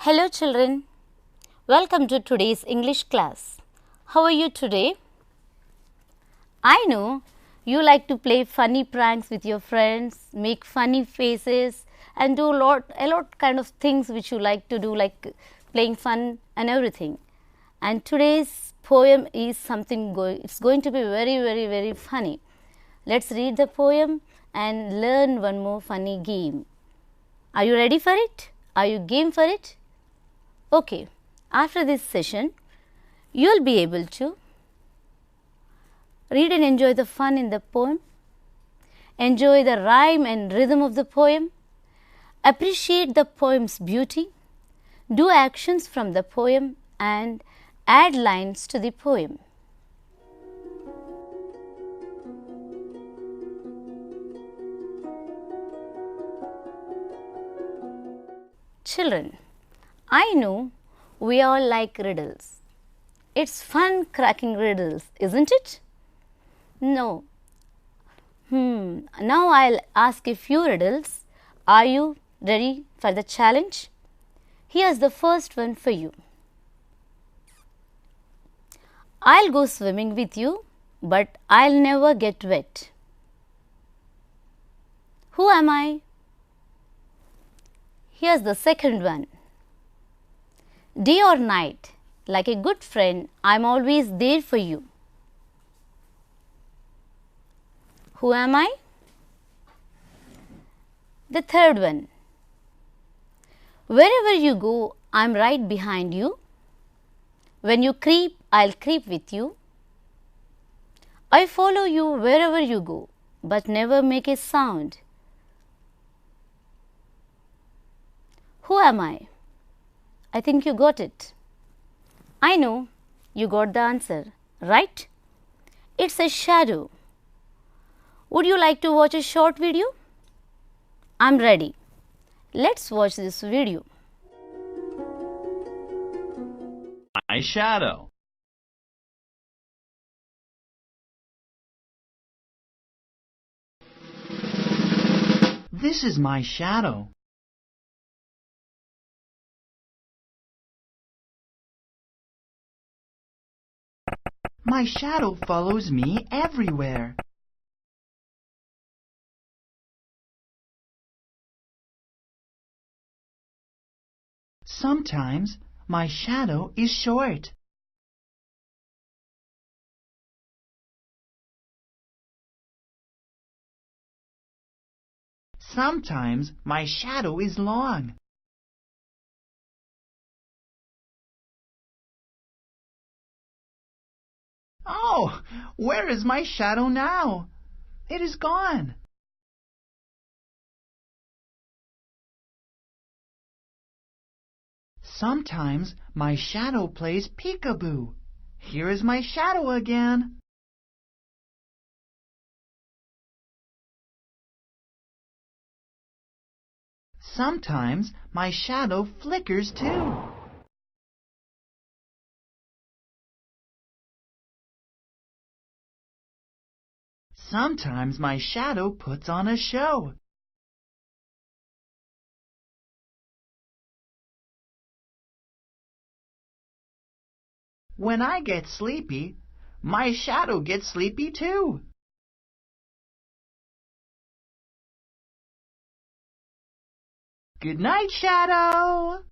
Hello children, welcome to today's English class. How are you today? I know you like to play funny pranks with your friends, make funny faces and do a lot kind of things which you like to do, like playing fun and everything. And today's poem is something it's going to be very funny. Let's read the poem and learn one more funny game. Are you ready for it? Are you game for it? Okay, after this session, you will be able to read and enjoy the fun in the poem, enjoy the rhyme and rhythm of the poem, appreciate the poem's beauty, do actions from the poem and add lines to the poem. Children, I know we all like riddles. It's fun cracking riddles, isn't it? No. Now I'll ask a few riddles. Are you ready for the challenge? Here's the first one for you. I'll go swimming with you, but I'll never get wet. Who am I? Here's the second one. Day or night, like a good friend, I'm always there for you. Who am I? The third one. Wherever you go, I'm right behind you. When you creep, I'll creep with you. I follow you wherever you go, but never make a sound. Who am I? I think you got it. I know you got the answer, right? It's a shadow. Would you like to watch a short video? I'm ready. Let's watch this video. My shadow. This is my shadow. My shadow follows me everywhere. Sometimes my shadow is short. Sometimes my shadow is long. Oh, where is my shadow now? It is gone. Sometimes my shadow plays peekaboo. Here is my shadow again. Sometimes my shadow flickers too. Sometimes my shadow puts on a show. When I get sleepy, my shadow gets sleepy too. Good night, shadow.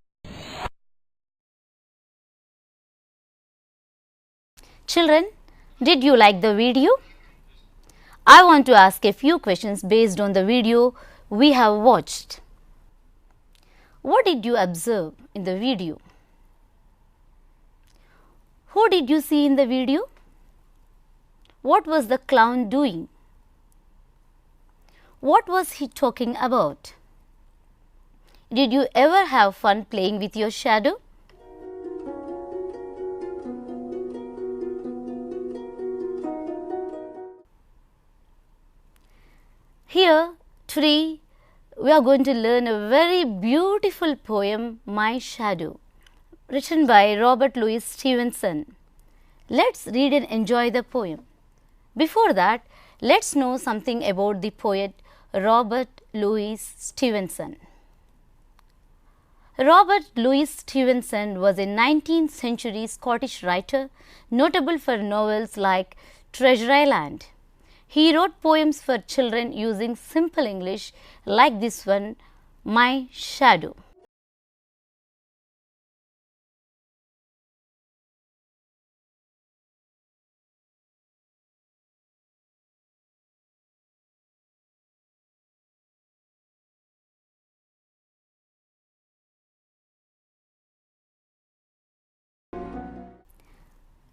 Children, did you like the video? I want to ask a few questions based on the video we have watched. What did you observe in the video? Who did you see in the video? What was the clown doing? What was he talking about? Did you ever have fun playing with your shadow? Here, today, we are going to learn a very beautiful poem, My Shadow, written by Robert Louis Stevenson. Let's read and enjoy the poem. Before that, let's know something about the poet Robert Louis Stevenson. Robert Louis Stevenson was a 19th century Scottish writer notable for novels like Treasure Island. He wrote poems for children using simple English like this one, My Shadow.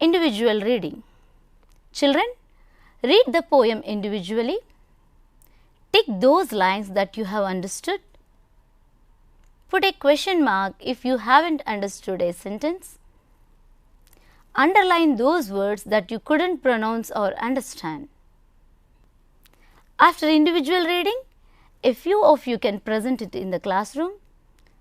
Individual reading. Children, read the poem individually. Tick those lines that you have understood. Put a question mark if you haven't understood a sentence. Underline those words that you couldn't pronounce or understand. After individual reading, a few of you can present it in the classroom.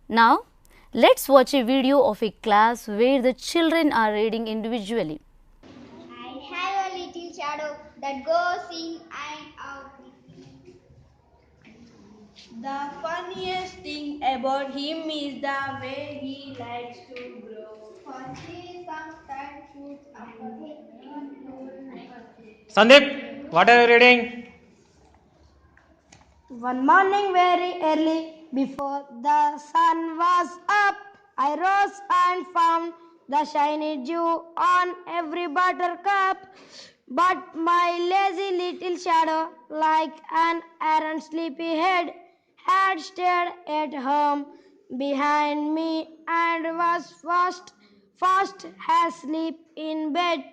Now, let's watch a video of a class where the children are reading individually. I have a little shadow that goes in and out with me. The funniest thing about him is the way he likes to grow. For he sometimes shoots up at me. Sandeep, what are you reading? One morning very early, before the sun was up, I rose and found the shiny dew on every buttercup. But my lazy little shadow, like an errant sleepyhead, had stayed at home behind me and was fast asleep in bed.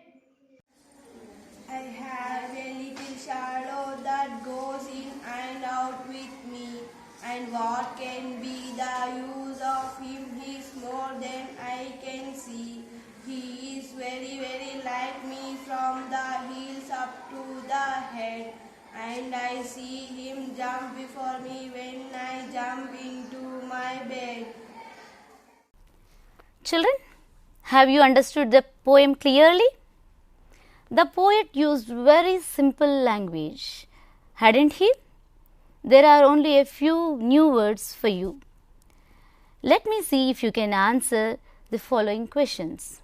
I have a little shadow that goes in and out with me, and what can be the use of him is more than I can see. He is very like me from the heels up to the head, and I see him jump before me when I jump into my bed. Children, have you understood the poem clearly? The poet used very simple language, hadn't he? There are only a few new words for you. Let me see if you can answer the following questions.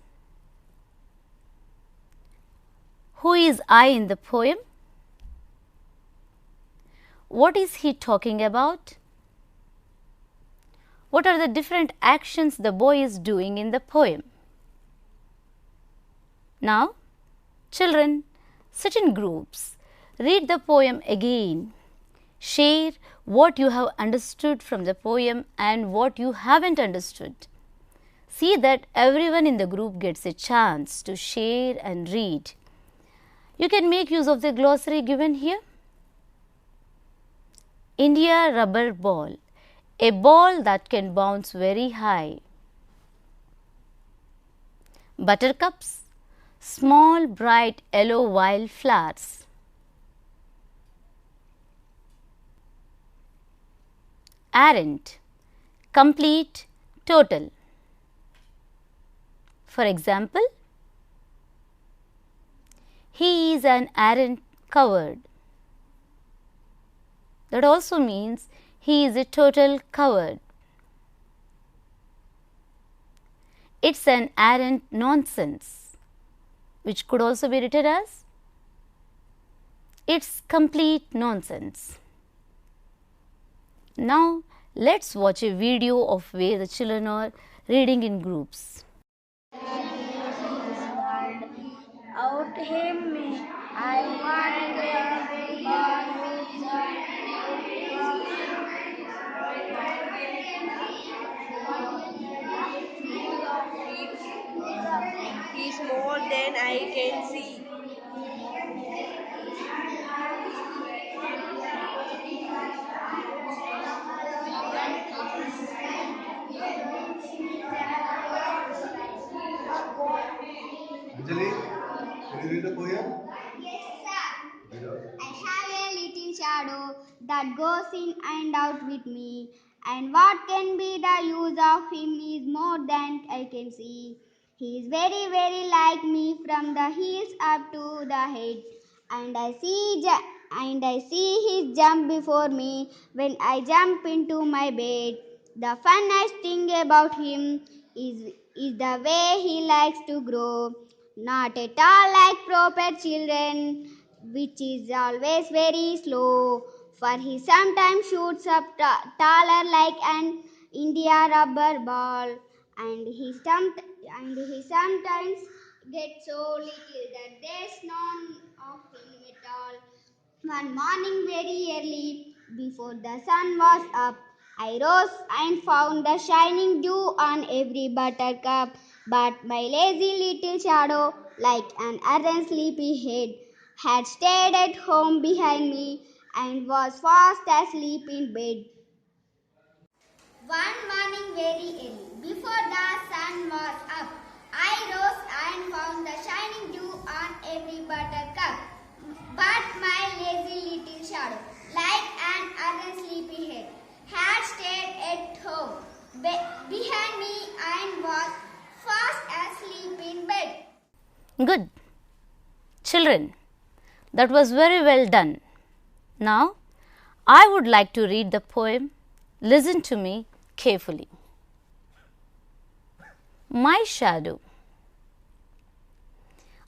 Who is I in the poem? What is he talking about? What are the different actions the boy is doing in the poem? Now, children, sit in groups, read the poem again, share what you have understood from the poem and what you haven't understood. See that everyone in the group gets a chance to share and read. You can make use of the glossary given here. India rubber ball, a ball that can bounce very high. Buttercups, small bright yellow wildflowers. Errant, complete, total. For example, he is an errant coward. That also means he is a total coward. It's an errant nonsense, which could also be written as it's complete nonsense. Now, let's watch a video of where the children are reading in groups. Out him me, I want Is more than I can see. Anjali, can you read the poem? Yes, sir. Read out. I have a little shadow that goes in and out with me, and what can be the use of him is more than I can see. He is very like me from the heels up to the head, and I see his jump before me when I jump into my bed. The funniest thing about him is the way he likes to grow. Not at all like proper children, which is always very slow. For he sometimes shoots up taller like an India rubber ball, and he sometimes gets so little that there's none of him at all. One morning, very early, before the sun was up, I rose and found the shining dew on every buttercup. But my lazy little shadow, like an errant sleepy head, had stayed at home behind me and was fast asleep in bed. One morning very early, before the sun was up, I rose and found the shining dew on every buttercup. But my lazy little shadow, like an errant sleepy head, had stayed at home behind me and was fast asleep in bed. Good. Children, that was very well done. Now, I would like to read the poem. Listen to me carefully. My shadow.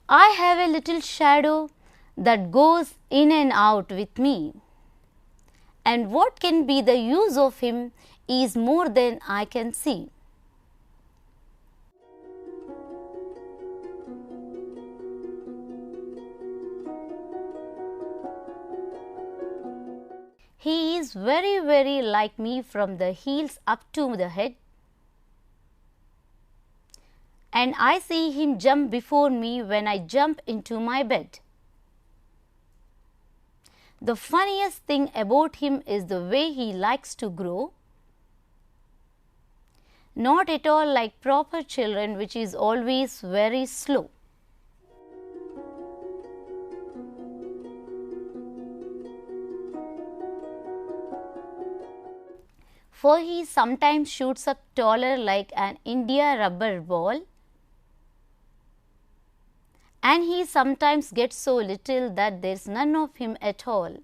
I have a little shadow that goes in and out with me, and what can be the use of him is more than I can see. He is very, very like me from the heels up to the head, and I see him jump before me when I jump into my bed. The funniest thing about him is the way he likes to grow, not at all like proper children, which is always very slow. For he sometimes shoots up taller like an India rubber ball, and he sometimes gets so little that there's none of him at all.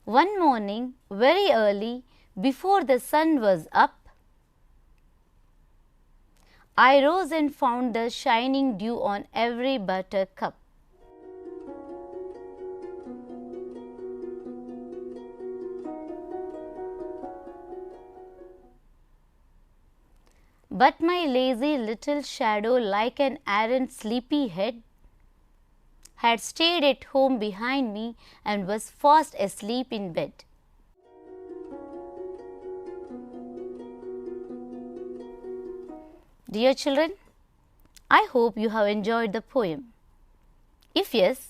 One morning, very early, before the sun was up, I rose and found the shining dew on every buttercup. But my lazy little shadow, like an errant sleepy head, had stayed at home behind me and was fast asleep in bed. Dear children, I hope you have enjoyed the poem. If yes,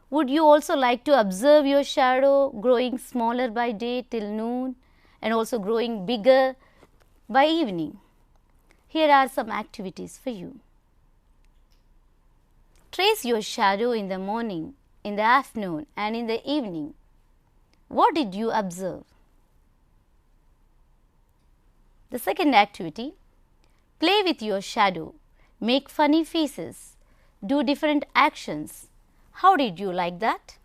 would you also like to observe your shadow growing smaller by day till noon and also growing bigger by evening? Here are some activities for you. Trace your shadow in the morning, in the afternoon and in the evening. What did you observe? The second activity, play with your shadow, make funny faces, do different actions. How did you like that?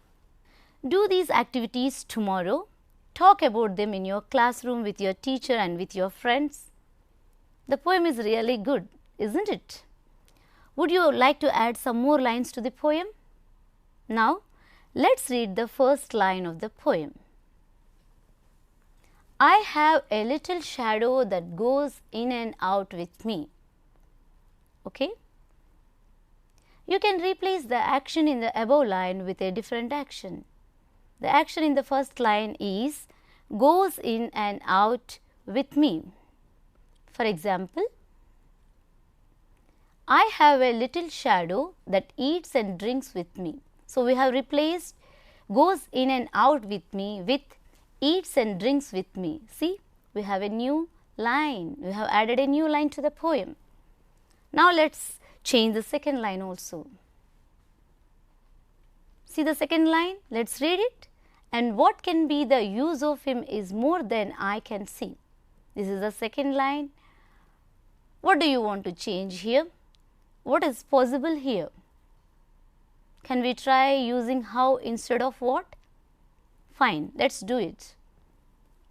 Do these activities tomorrow. Talk about them in your classroom with your teacher and with your friends. The poem is really good, isn't it? Would you like to add some more lines to the poem? Now, let's read the first line of the poem. I have a little shadow that goes in and out with me. Okay? You can replace the action in the above line with a different action. The action in the first line is goes in and out with me. For example, I have a little shadow that eats and drinks with me. So, we have replaced goes in and out with me with eats and drinks with me. See, we have a new line. We have added a new line to the poem. Now, let's change the second line also. See the second line? Let's read it. And what can be the use of him is more than I can see. This is the second line. What do you want to change here? What is possible here? Can we try using how instead of what? Fine, let's do it.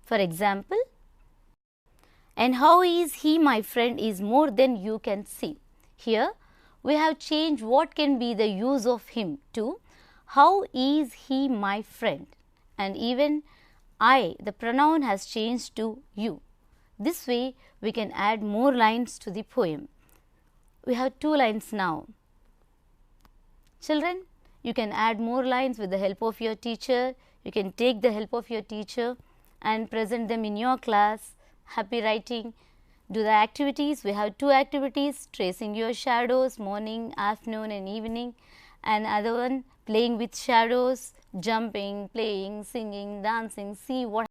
For example, and how is he my friend is more than you can see. Here we have changed what can be the use of him to how is he my friend, and even I, the pronoun, has changed to you. This way we can add more lines to the poem. We have 2 lines now. Children, you can add more lines with the help of your teacher. You can take the help of your teacher and present them in your class. Happy writing. Do the activities. We have 2 activities: tracing your shadows, morning, afternoon and evening, and other one playing with shadows, jumping, playing, singing, dancing. See what